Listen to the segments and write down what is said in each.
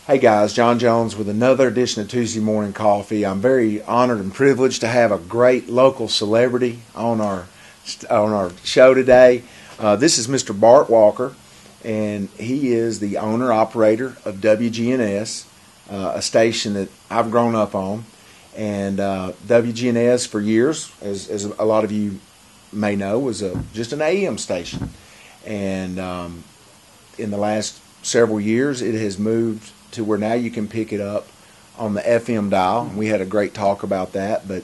Hey guys, John Jones with another edition of Tuesday Morning Coffee. I'm very honored and privileged to have a great local celebrity on our show today. This is Mr. Bart Walker, and he is the owner-operator of WGNS, a station that I've grown up on. And WGNS for years, as a lot of you may know, was just an AM station. And in the last several years, it has moved to where now you can pick it up on the FM dial. We had a great talk about that, but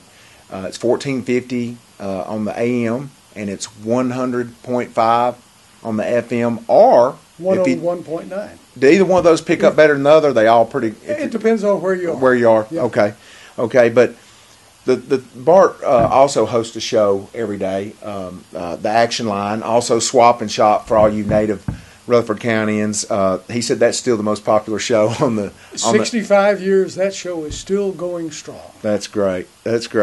it's 1450 on the AM, and it's 100.5 on the FM, or 101.9. Do either one of those pick up better than the other? They all pretty. It depends on where you are. Where you are, yeah. Okay, but the Bart also hosts a show every day, the Action Line, also Swap and Shop for all you native Rutherford Countyans. He said that's still the most popular show on the 65 years. That show is still going strong. That's great. But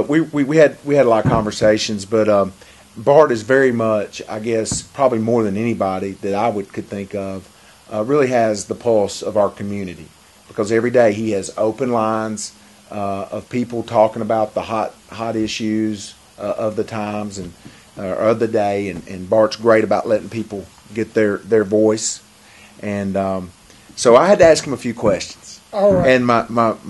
we had a lot of conversations. But Bart is very much, I guess, probably more than anybody that I could think of, really has the pulse of our community, because every day he has open lines of people talking about the hot issues of the times and of the day, and Bart's great about letting people get their voice. And so I had to ask him a few questions. All right. And my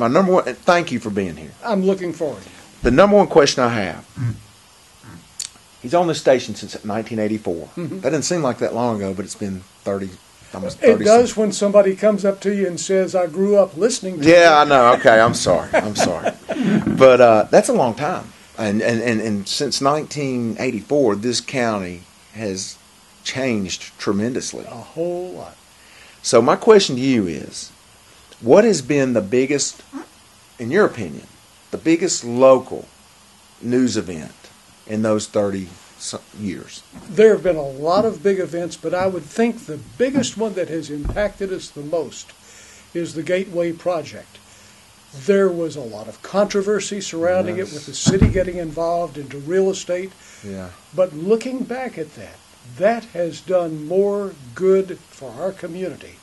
number one, and thank you for being here. I'm looking forward to it. The number one question I have, he's on this station since 1984. Mm-hmm. That doesn't seem like that long ago, but it's been almost 30. It does when somebody comes up to you and says, I grew up listening to you. Yeah, I know. Okay, I'm sorry. But that's a long time. And since 1984, this county has changed tremendously. A whole lot. So my question to you is, what has been the biggest, in your opinion, the biggest local news event in those 30 years? There have been a lot of big events, but I would think the biggest one that has impacted us the most is the Gateway Project. There was a lot of controversy surrounding it, with the city getting involved into real estate. Yeah. But looking back at that has done more good for our community,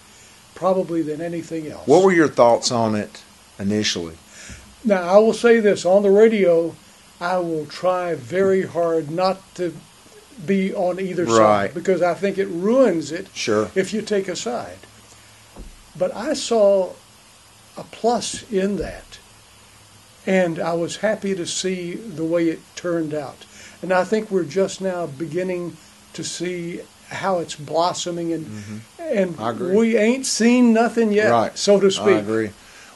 probably, than anything else. What were your thoughts on it initially? Now, I will say this. On the radio, I will try very hard not to be on either side, because I think it ruins it if you take a side. But I saw a plus in that, and I was happy to see the way it turned out. And I think we're just now beginning to see how it's blossoming, and we ain't seen nothing yet, so to speak. I agree.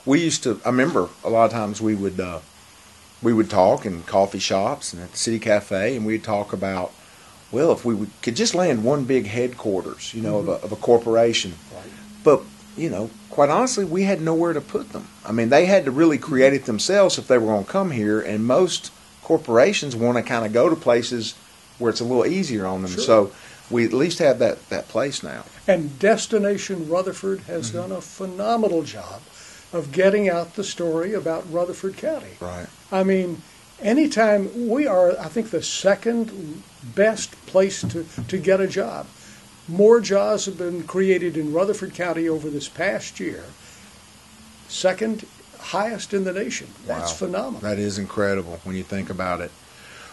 I remember a lot of times we would talk in coffee shops and at the city cafe, and we'd talk about, well, if we could just land one big headquarters, of a corporation. Right. But, quite honestly, we had nowhere to put them. I mean, they had to really create it themselves if they were going to come here, and most corporations want to kind of go to places where it's a little easier on them. Sure. So we at least have that place now. And Destination Rutherford has done a phenomenal job of getting out the story about Rutherford County. Right. I mean, anytime we are, I think, the second best place to get a job. More jobs have been created in Rutherford County over this past year. Second highest in the nation. That's phenomenal. That is incredible when you think about it.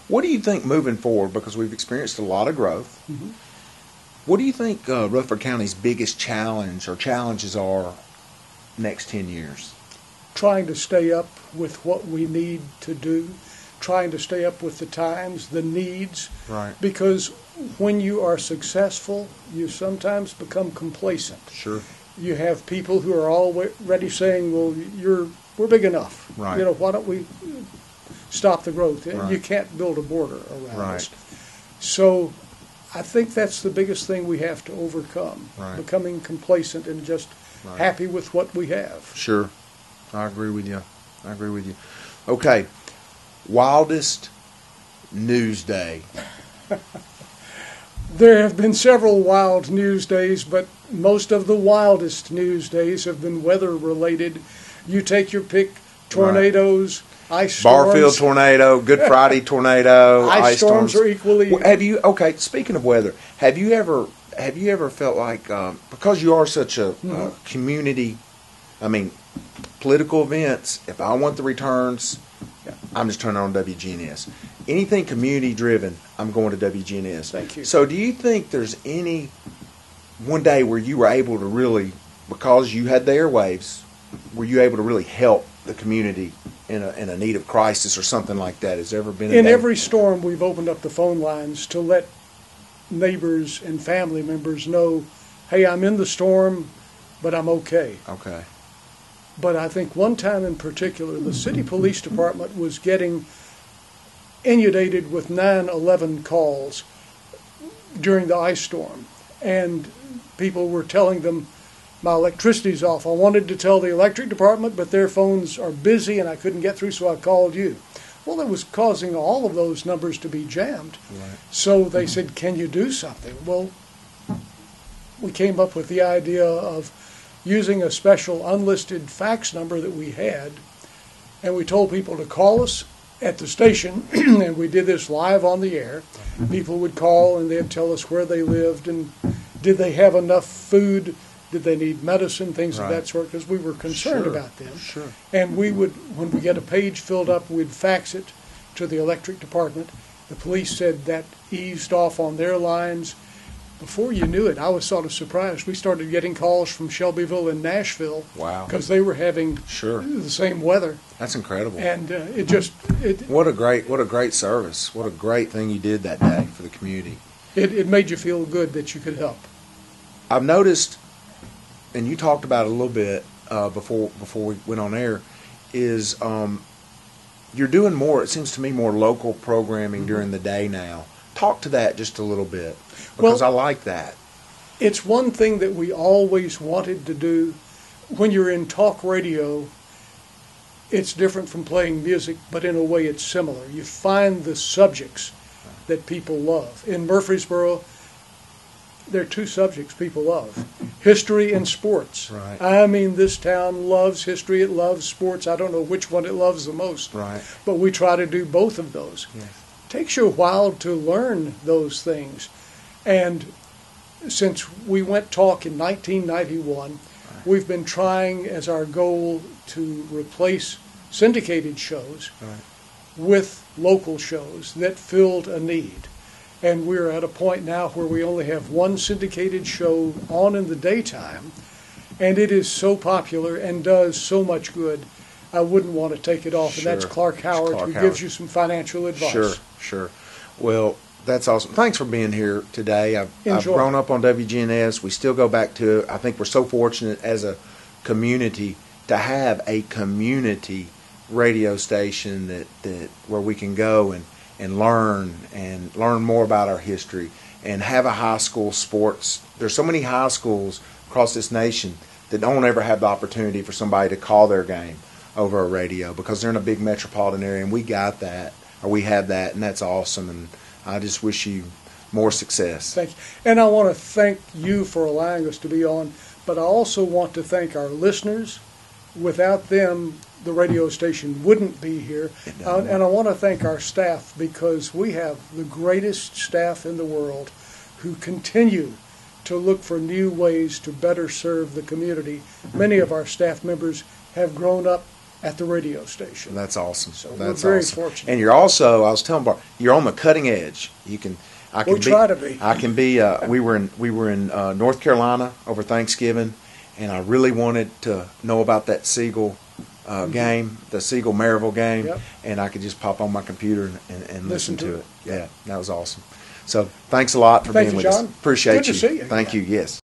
What do you think moving forward, because we've experienced a lot of growth, what do you think Rutherford County's biggest challenge or challenges are next 10 years? Trying to stay up with what we need to do, trying to stay up with the times, the needs. Right. Because when you are successful, you sometimes become complacent. Sure. You have people who are already saying, well, we're big enough. Right. Why don't we stop the growth? Right. You can't build a border around Right. us. So I think that's the biggest thing we have to overcome, becoming complacent and just happy with what we have. Sure. I agree with you. Okay. Wildest news day. There have been several wild news days, but most of the wildest news days have been weather-related. You take your pick: tornadoes, ice storms. Barfield tornado, Good Friday tornado, ice storms are equally. Speaking of weather, have you ever have you ever felt like, because you are such a community, political events, if I want the returns, I'm just turning on WGNS. Anything community-driven, I'm going to WGNS. Thank you. So do you think there's any one day where you were able to really, because you had the airwaves, were you able to really help the community in a need of crisis or something like that? Has there ever been in every storm, we've opened up the phone lines to let neighbors and family members know, hey, I'm in the storm, but I'm okay. Okay. But I think one time in particular, the city police department was getting inundated with 911 calls during the ice storm. And people were telling them, my electricity's off. I wanted to tell the electric department, but their phones are busy and I couldn't get through, so I called you. Well, it was causing all of those numbers to be jammed. Right. So they said, can you do something? Well, we came up with the idea of using a special unlisted fax number that we had, and we told people to call us at the station, and we did this live on the air. People would call and they'd tell us where they lived and did they have enough food, did they need medicine, things of that sort, because we were concerned about them. Sure. And we would, when we get a page filled up, we'd fax it to the electric department. The police said that eased off on their lines. Before you knew it, I was sort of surprised. We started getting calls from Shelbyville and Nashville. Wow. Because they were having the same weather. That's incredible. And what a great service. What a great thing you did that day for the community. It made you feel good that you could help. I've noticed, and you talked about it a little bit before we went on air, is you're doing more, it seems to me, more local programming during the day now. Talk to that just a little bit, because I like that. It's one thing that we always wanted to do. When you're in talk radio, it's different from playing music, but in a way it's similar. You find the subjects that people love. In Murfreesboro, there are two subjects people love: history and sports. Right. I mean, this town loves history, it loves sports. I don't know which one it loves the most. Right. But we try to do both of those. Yes. It takes you a while to learn those things. And since we went talk in 1991, we've been trying as our goal to replace syndicated shows with local shows that filled a need. And we're at a point now where we only have one syndicated show on in the daytime, and it is so popular and does so much good, I wouldn't want to take it off. And that's Clark Howard, who gives you some financial advice. Sure. Well, that's awesome. Thanks for being here today. I've grown up on WGNS. We still go back to it. I think we're so fortunate as a community to have a community radio station that where we can go and learn more about our history and have a high school sports. There's so many high schools across this nation that don't ever have the opportunity for somebody to call their game over a radio because they're in a big metropolitan area, and we got that, or we have that, and that's awesome. And I just wish you more success. Thank you. And I want to thank you for allowing us to be on, but I also want to thank our listeners. Without them, the radio station wouldn't be here. And I want to thank our staff, because we have the greatest staff in the world who continue to look for new ways to better serve the community. Many of our staff members have grown up at the radio station. That's awesome. So that's we're very awesome. fortunate. And you're also, I was telling Bart, you're on the cutting edge. We try to be. I can be. We were in North Carolina over Thanksgiving, and I really wanted to know about that Siegel game, the Siegel Maryville game, and I could just pop on my computer and listen to it. Yeah, that was awesome. So thanks a lot for being with us. Thank you, John. Appreciate you. Good to see you. Thank you. Yes.